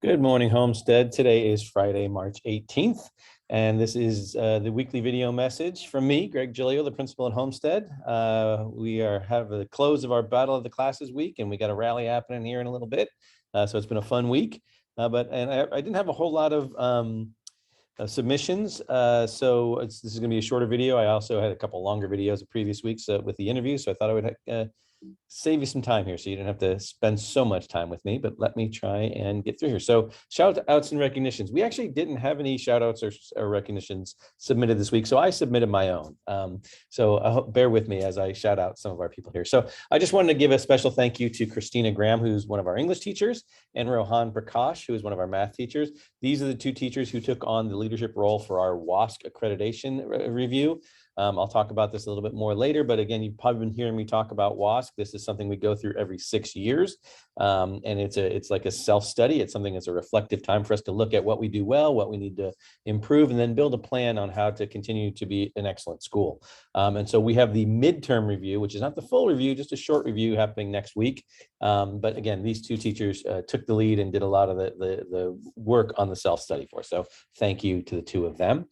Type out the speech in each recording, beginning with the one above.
Good morning, Homestead. Today is Friday, March 18th, and this is the weekly video message from me, Greg Giglio, the principal at Homestead. We have the close of our Battle of the Classes week, and we got a rally happening here in a little bit. So it's been a fun week, but I didn't have a whole lot of submissions. This is going to be a shorter video. I also had a couple longer videos of previous weeks with the interview, so I thought I would save you some time here so you didn't have to spend so much time with me, but let me try and get through here. So shout outs and recognitions. We actually didn't have any shout outs or recognitions submitted this week, so I submitted my own. Bear with me as I shout out some of our people here. So I just wanted to give a special thank you to Christina Graham, who's one of our English teachers, and Rohan Prakash, who is one of our math teachers. These are the two teachers who took on the leadership role for our WASC accreditation review. I'll talk about this a little bit more later, but again, you've probably been hearing me talk about WASC. This is something we go through every 6 years, and it's like a self-study. It's something that's a reflective time for us to look at what we do well, what we need to improve, and then build a plan on how to continue to be an excellent school. And so we have the midterm review, which is not the full review, just a short review happening next week. But again, these two teachers took the lead and did a lot of the work on the self-study for us. So thank you to the two of them.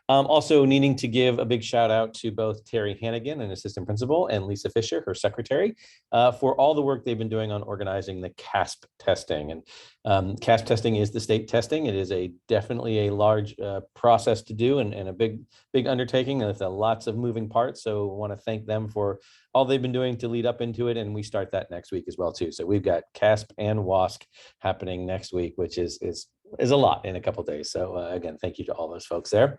Also needing to give a big shout out to both Terry Hannigan, an assistant principal, and Lisa Fisher, her secretary, for all the work they've been doing on organizing the CASP testing. And CASP testing is the state testing. It is definitely a large process to do and a big undertaking, and it's lots of moving parts. So I want to thank them for all they've been doing to lead up into it, and we start that next week as well too. So we've got CASP and WASC happening next week, which is a lot in a couple of days. So again, thank you to all those folks there.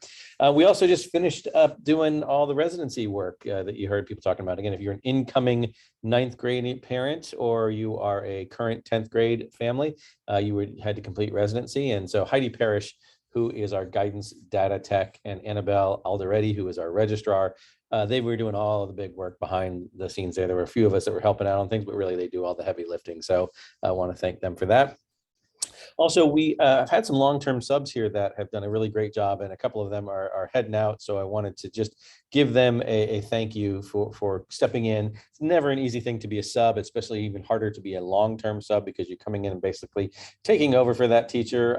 We also just finished up doing all the residency work that you heard people talking about. Again, if you're an incoming 9th grade parent or you are a current 10th grade family, you had to complete residency. And so Heidi Parrish, who is our guidance data tech, and Annabelle Alderetti, who is our registrar, they were doing all of the big work behind the scenes there. There were a few of us that were helping out on things, but really they do all the heavy lifting. So I want to thank them for that. Also, we have had some long-term subs here that have done a really great job, and a couple of them are heading out. So I wanted to just give them a thank you for stepping in. It's never an easy thing to be a sub, especially even harder to be a long-term sub because you're coming in and basically taking over for that teacher.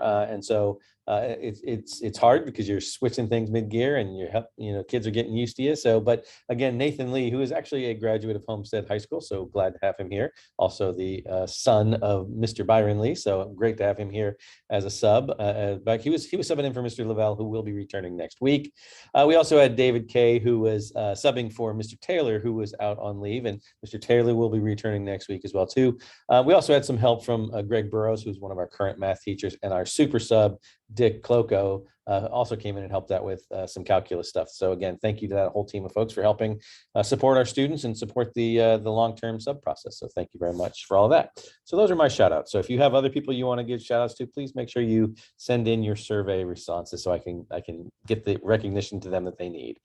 It's hard because you're switching things mid-gear and kids are getting used to you. So, but again, Nathan Lee, who is actually a graduate of Homestead High School, so glad to have him here. Also the son of Mr. Byron Lee, so great to have him here as a sub. But he was subbing in for Mr. Lavelle, who will be returning next week. We also had David Kay, who was subbing for Mr. Taylor, who was out on leave, and Mr. Taylor will be returning next week as well too. We also had some help from Greg Burrows, who's one of our current math teachers, and our super sub Dick Cloco also came in and helped out with some calculus stuff. So again, thank you to that whole team of folks for helping support our students and support the long-term sub process. So thank you very much for all of that. So those are my shout outs. So if you have other people you want to give shout outs to, please make sure you send in your survey responses so I can get the recognition to them that they need.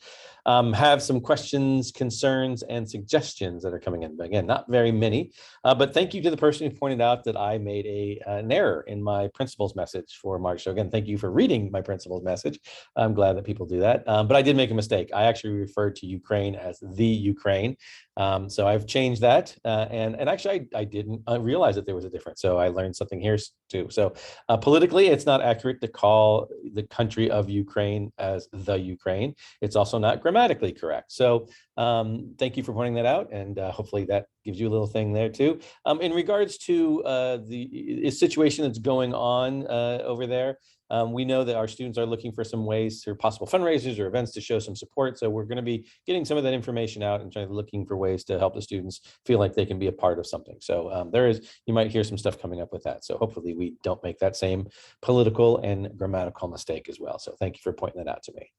Have some questions, concerns, and suggestions that are coming in. But again, not very many, but thank you to the person who pointed out that I made an error in my principal's message for March. So again, thank you for reading my principal's message. I'm glad that people do that. But I did make a mistake. I actually referred to Ukraine as the Ukraine. So I've changed that. And actually, I didn't realize that there was a difference. So I learned something here too. So politically, it's not accurate to call the country of Ukraine as the Ukraine. It's also not grammatically correct. So thank you for pointing that out. And hopefully that gives you a little thing there too. In regards to the situation that's going on over there, we know that our students are looking for some ways through possible fundraisers or events to show some support. So we're going to be getting some of that information out and looking for ways to help the students feel like they can be a part of something. So you might hear some stuff coming up with that. So hopefully we don't make that same political and grammatical mistake as well. So thank you for pointing that out to me.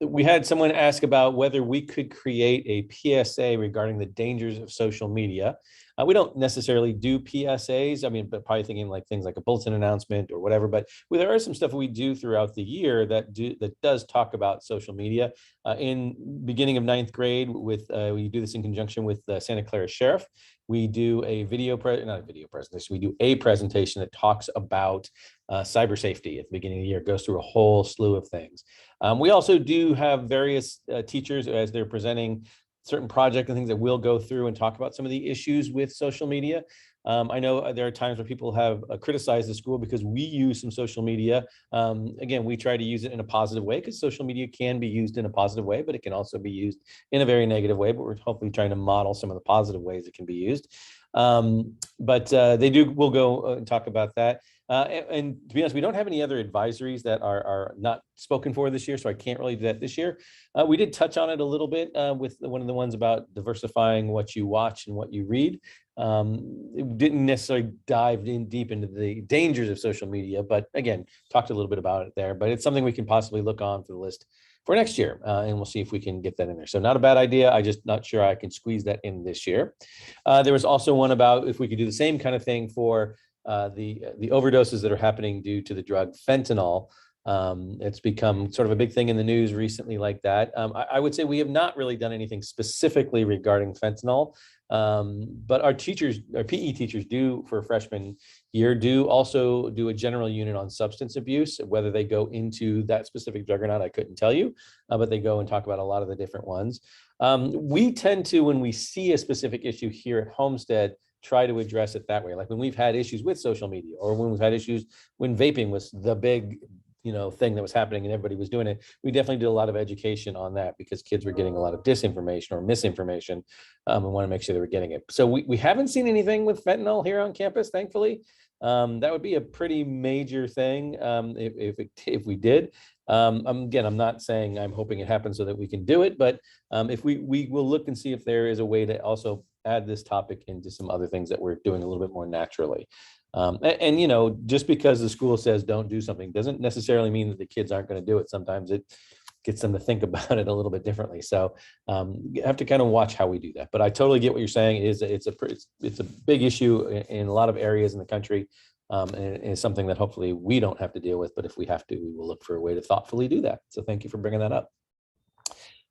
We had someone ask about whether we could create a PSA regarding the dangers of social media. We don't necessarily do PSAs. I mean, but probably thinking like things like a bulletin announcement or whatever. But there are some stuff we do throughout the year that does talk about social media. In beginning of 9th grade, we do this in conjunction with Santa Clara Sheriff. We do not a video presentation. We do a presentation that talks about cyber safety at the beginning of the year. It goes through a whole slew of things. We also do have various teachers as they're presenting certain project and things that we'll go through and talk about some of the issues with social media. I know there are times where people have criticized the school because we use some social media. Again, we try to use it in a positive way because social media can be used in a positive way, but it can also be used in a very negative way. But we're hopefully trying to model some of the positive ways it can be used. We'll go and talk about that. And to be honest, we don't have any other advisories that are not spoken for this year, so I can't really do that this year. We did touch on it a little bit with one of the ones about diversifying what you watch and what you read. It didn't necessarily dive in deep into the dangers of social media, but again, talked a little bit about it there. But it's something we can possibly look on for the list for next year, and we'll see if we can get that in there. So not a bad idea. I just not sure I can squeeze that in this year. There was also one about if we could do the same kind of thing for the overdoses that are happening due to the drug fentanyl. It's become sort of a big thing in the news recently like that. I would say we have not really done anything specifically regarding fentanyl, but our PE teachers do for freshman year do also do a general unit on substance abuse. Whether they go into that specific drug or not, I couldn't tell you, but they go and talk about a lot of the different ones. We tend to, when we see a specific issue here at Homestead, try to address it that way. Like when we've had issues with social media, or when we've had issues when vaping was the big thing that was happening and everybody was doing it, we definitely did a lot of education on that because kids were getting a lot of disinformation or misinformation, and want to make sure they were getting it. So we haven't seen anything with fentanyl here on campus, thankfully. That would be a pretty major thing if we did. Again, I'm not saying I'm hoping it happens so that we can do it, but if we will look and see if there is a way to also add this topic into some other things that we're doing a little bit more naturally. Just because the school says don't do something doesn't necessarily mean that the kids aren't going to do it. Sometimes it gets them to think about it a little bit differently. So you have to kind of watch how we do that. But I totally get what you're saying. It's a big issue in a lot of areas in the country, and it's something that hopefully we don't have to deal with. But if we have to, we will look for a way to thoughtfully do that. So thank you for bringing that up.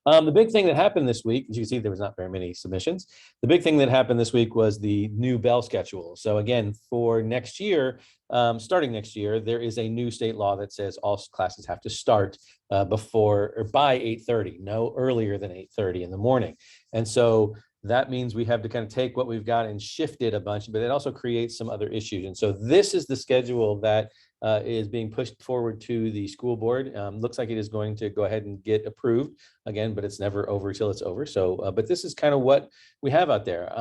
The big thing that happened this week, as you can see, there was not very many submissions. The big thing that happened this week was the new bell schedule. So again, for next year, starting next year, there is a new state law that says all classes have to start before or by 8:30, no earlier than 8:30 in the morning. And so that means we have to kind of take what we've got and shift it a bunch, but it also creates some other issues. And so this is the schedule that is being pushed forward to the school board. Looks like it is going to go ahead and get approved again, but it's never over till it's over. So, but this is kind of what we have out there.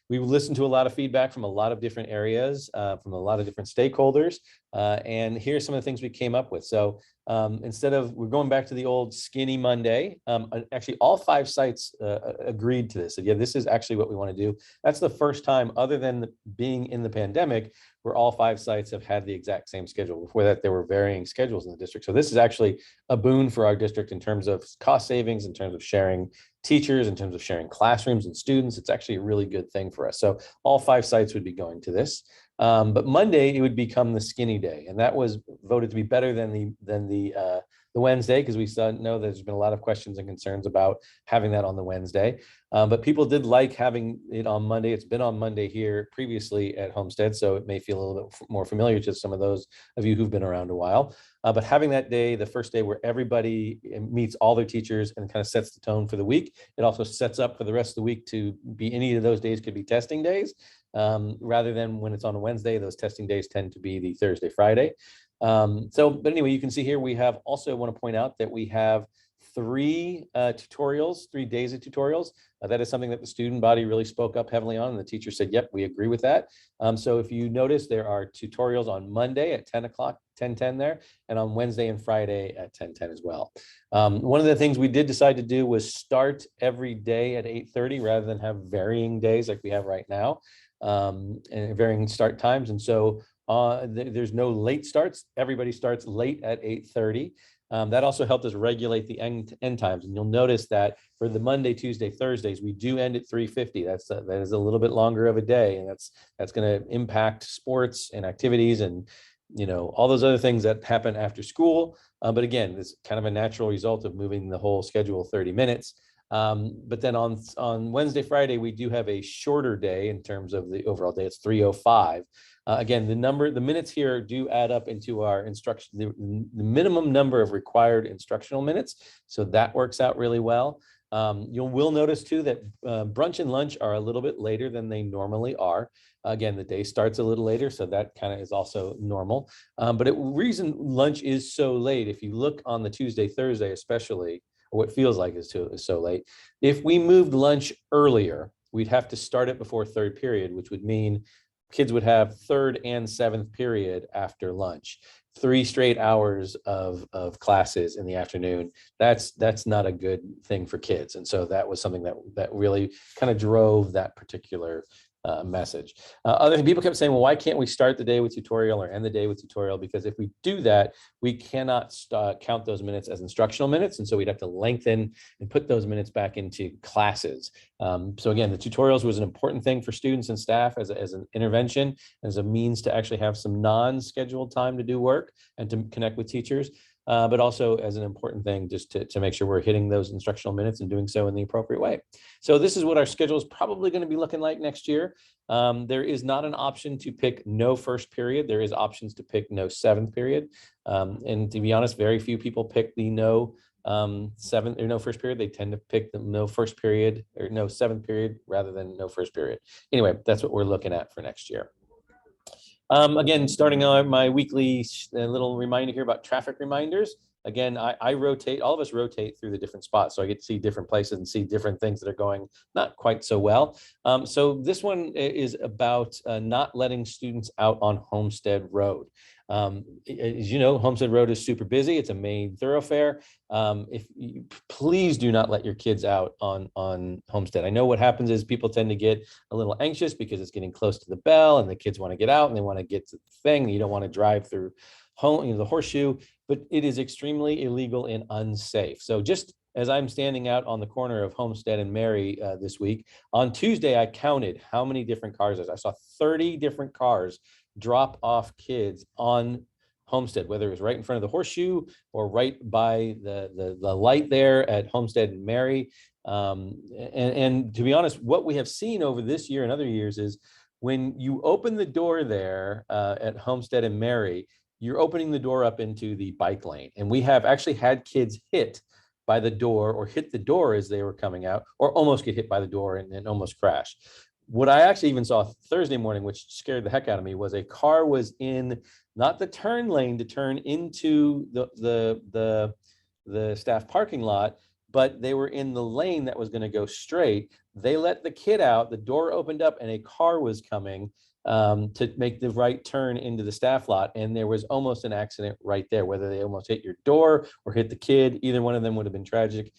We listened to a lot of feedback from a lot of different areas, from a lot of different stakeholders, and here's some of the things we came up with. So we're going back to the old skinny Monday. Actually, all 5 sites agreed to this. So yeah, this is actually what we want to do. That's the first time, other than being in the pandemic, where all 5 sites have had the exact same schedule. Before that, there were varying schedules in the district. So this is actually a boon for our district in terms of cost savings, in terms of sharing teachers, in terms of sharing classrooms and students. It's actually a really good thing for us. So all 5 sites would be going to this. But Monday, it would become the skinny day. And that was voted to be better than the Wednesday, because we know there's been a lot of questions and concerns about having that on the Wednesday. But people did like having it on Monday. It's been on Monday here previously at Homestead, so it may feel a little bit more familiar to some of those of you who've been around a while. But having that day, the first day where everybody meets all their teachers and kind of sets the tone for the week, it also sets up for the rest of the week to be any of those days could be testing days. Rather than when it's on a Wednesday, those testing days tend to be the Thursday, Friday. But anyway, you can see here, we have also want to point out that we have 3 tutorials, 3 days of tutorials. That is something that the student body really spoke up heavily on, and the teacher said, yep, we agree with that. So if you notice, there are tutorials on Monday at 10 o'clock, 10:10 there, and on Wednesday and Friday at 10:10 as well. One of the things we did decide to do was start every day at 8:30 rather than have varying days like we have right now, and varying start times. And so there's no late starts. Everybody starts late at 8:30. That also helped us regulate the end times. And you'll notice that for the Monday, Tuesday, Thursdays, we do end at 3:50. That is a little bit longer of a day. And that's going to impact sports and activities and, all those other things that happen after school. But again, it's kind of a natural result of moving the whole schedule 30 minutes. But then on Wednesday, Friday, we do have a shorter day in terms of the overall day. It's 3:05. Again, the minutes here do add up into our instruction, the minimum number of required instructional minutes. So that works out really well. You will notice too that brunch and lunch are a little bit later than they normally are. Again, the day starts a little later, so that kind of is also normal. But the reason lunch is so late, if you look on the Tuesday, Thursday, especially, or what feels like is so late, if we moved lunch earlier, we'd have to start it before third period, which would mean kids would have third and seventh period after lunch. 3 straight hours of classes in the afternoon. That's not a good thing for kids. And so that was something that really kind of drove that particular message. Other people kept saying, well, why can't we start the day with tutorial or end the day with tutorial? Because if we do that, we cannot count those minutes as instructional minutes. And so we'd have to lengthen and put those minutes back into classes. So again, the tutorials was an important thing for students and staff as an intervention, as a means to actually have some non-scheduled time to do work and to connect with teachers. But also as an important thing just to make sure we're hitting those instructional minutes and doing so in the appropriate way. So this is what our schedule is probably going to be looking like next year. There is not an option to pick no first period. There is options to pick no seventh period. And to be honest, very few people pick the no seventh or no first period. They tend to pick the no first period or no seventh period rather than no first period. Anyway, that's what we're looking at for next year. Again, starting on my weekly little reminder here about traffic reminders. Again, I rotate, all of us rotate through the different spots. So I get to see different places and see different things that are going not quite so well. So this one is about not letting students out on Homestead Road. As you know, Homestead Road is super busy. It's a main thoroughfare. Please do not let your kids out on Homestead. I know what happens is people tend to get a little anxious because it's getting close to the bell and the kids want to get out and they want to get to the thing. You don't want to drive through home, the horseshoe, but it is extremely illegal and unsafe. So just as I'm standing out on the corner of Homestead and Mary this week, on Tuesday, I counted how many different cars. I saw 30 different cars drop off kids on Homestead, whether it was right in front of the horseshoe or right by the light there at Homestead and Mary. And to be honest, what we have seen over this year and other years is when you open the door there at Homestead and Mary, you're opening the door up into the bike lane. And we have actually had kids hit by the door or hit the door as they were coming out or almost get hit by the door and almost crash. What I actually even saw Thursday morning, which scared the heck out of me, was a car was in not the turn lane to turn into the staff parking lot, but they were in the lane that was going to go straight. They let the kid out, the door opened up and a car was coming to make the right turn into the staff lot. And there was almost an accident right there, whether they almost hit your door or hit the kid, either one of them would have been tragic.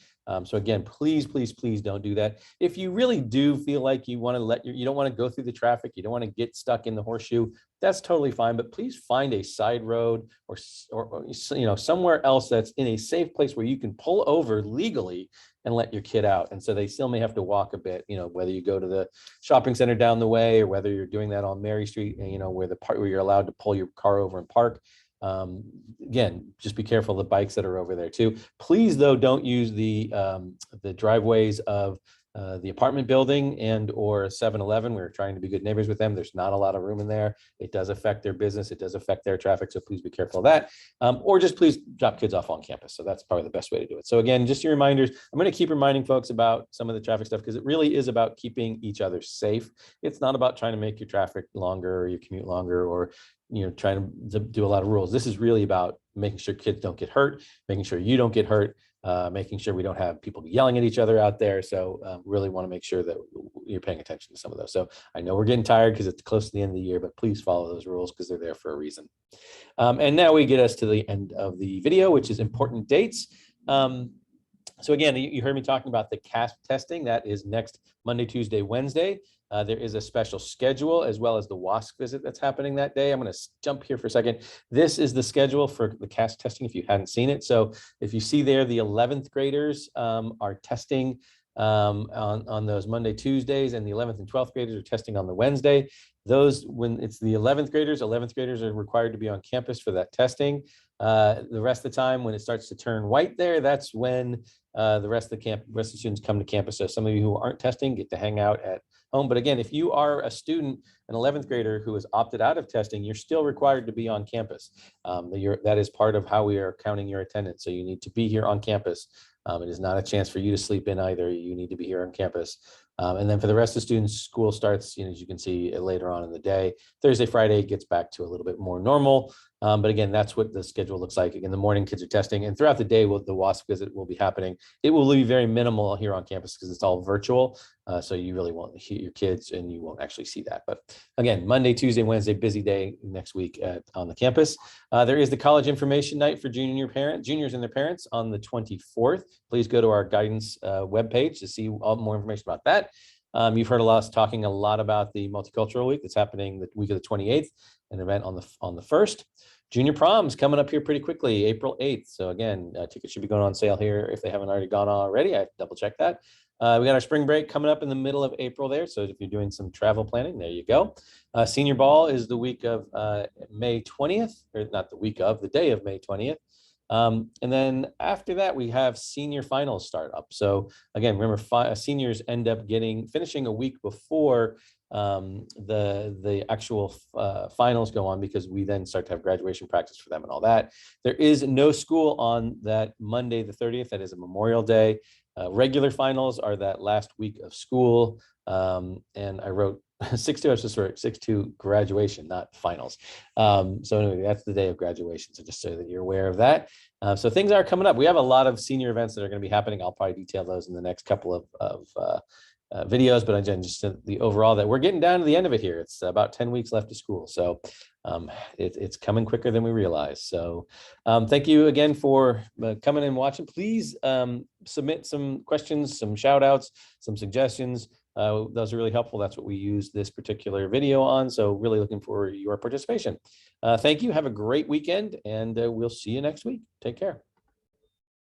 So again, please, please, please don't do that. If you really do feel like you want to you don't want to go through the traffic, you don't want to get stuck in the horseshoe, that's totally fine. But please find a side road or somewhere else that's in a safe place where you can pull over legally and let your kid out. And so they still may have to walk a bit, whether you go to the shopping center down the way or whether you're doing that on Mary Street, where the part where you're allowed to pull your car over and park. Again, just be careful of the bikes that are over there too. Please, though, don't use the driveways of the apartment building and or 7-Eleven. We're trying to be good neighbors with them. There's not a lot of room in there. It does affect their business. It does affect their traffic. So please be careful of that. Or just please drop kids off on campus. So that's probably the best way to do it. So again, just your reminders. I'm going to keep reminding folks about some of the traffic stuff because it really is about keeping each other safe. It's not about trying to make your traffic longer or your commute longer or trying to do a lot of rules. This is really about making sure kids don't get hurt, making sure you don't get hurt, making sure we don't have people yelling at each other out there. So really want to make sure that you're paying attention to some of those. So I know we're getting tired because it's close to the end of the year, but please follow those rules because they're there for a reason. And now we get us to the end of the video, which is important dates. So again, you heard me talking about the CASP testing. That is next Monday, Tuesday, Wednesday. There is a special schedule as well as the WASC visit that's happening that day. I'm going to jump here for a second. This is the schedule for the CASP testing if you hadn't seen it. So if you see there, the 11th graders are testing on those Monday, Tuesdays, and the 11th and 12th graders are testing on the Wednesday. When it's the 11th graders are required to be on campus for that testing. The rest of the time, when it starts to turn white there, that's when the rest of the students come to campus. So some of you who aren't testing get to hang out at home. But again, if you are a student, an 11th grader who has opted out of testing, you're still required to be on campus. That is part of how we are counting your attendance. So you need to be here on campus. It is not a chance for you to sleep in either. You need to be here on campus. And then for the rest of the students, school starts, as you can see later on in the day. Thursday, Friday, it gets back to a little bit more normal. But again, that's what the schedule looks like. In the morning, kids are testing, and throughout the day, the WASP visit will be happening. It will be very minimal here on campus because it's all virtual. So you really won't hear your kids and you won't actually see that. But again, Monday, Tuesday, Wednesday, busy day next week on the campus. There is the college information night for juniors and their parents on the 24th. Please go to our guidance webpage to see more information about that. You've heard us talking a lot about the Multicultural Week that's happening the week of the 28th, an event on the 1st. Junior prom's coming up here pretty quickly, April 8th. So again, tickets should be going on sale here if they haven't already gone already. I have to double check that. We got our spring break coming up in the middle of April there. So if you're doing some travel planning, there you go. Senior ball is the week of May 20th, or not the week of, the day of May 20th. And then after that, we have senior finals start up. So again, remember, seniors end up finishing a week before the actual finals go on, because we then start to have graduation practice for them and all that. There is no school on that Monday, the 30th. That is a Memorial Day. Regular finals are that last week of school. And I wrote 6-2, I was just right, 6-2 graduation, not finals. So anyway, that's the day of graduation. So just so that you're aware of that. So things are coming up. We have a lot of senior events that are going to be happening. I'll probably detail those in the next couple of videos, but again, just the overall that we're getting down to the end of it here. It's about 10 weeks left of school. So it's coming quicker than we realize. So thank you again for coming and watching. Please submit some questions, some shout outs, some suggestions. Those are really helpful. That's what we use this particular video on. So really looking for your participation. Thank you. Have a great weekend, and we'll see you next week. Take care.